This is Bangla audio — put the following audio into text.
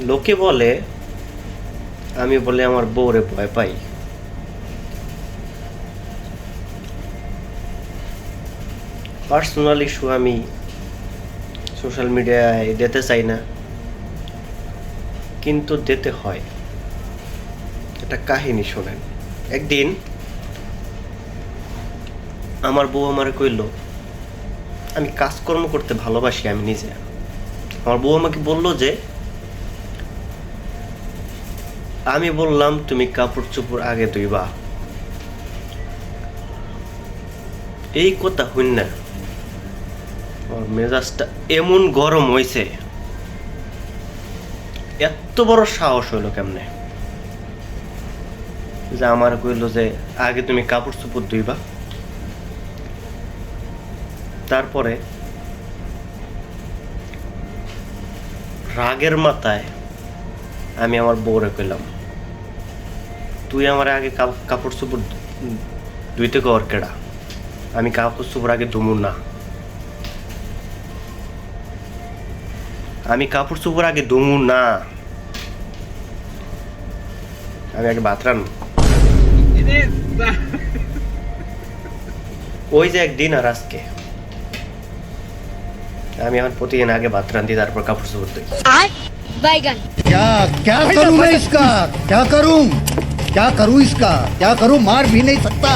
লোকে বলে আমি বলে আমার বউরে ভয় পাই। পার্সোনাল ইস্যু আমি সোশ্যাল মিডিয়ায় দিতে চাই না, কিন্তু দিতে হয়। একটা কাহিনী শোনেন। একদিন আমার বউ আমারে কইল, আমি কাজকর্ম করতে ভালোবাসি আমি নিজে। আমার বউ আমাকে বলল যে, আমি বললাম তুমি কাপড় চোপড় আগে ধুইবা। এই কথা হইন না আমার মেজাজটা এমন গরম হয়েছে। এত বড় সাহস হইলো কেমনে যে আমার কইল যে আগে তুমি কাপড় চোপড় ধুইবা। তারপরে রাগের মাথায় আমি আমার বউরে কইলাম, তুই আমার আগে কাপড় চোপড় ধুইতে কর কেডা? আমি কাপড় চোপড় আগে ধুমু না। আমি কাপড় চোপড় আগে ধুমু না, আমি আগে ভাত রান্না। ওই যে একদিন আর আজকে আমি এখন প্রতিদিন আগে ভাত রান্ধি, তারপর কাপড় চোপড় ধুই। बैगन क्या क्या करूं मैं इसका क्या करूं इसका क्या करूं मार भी नहीं सकता।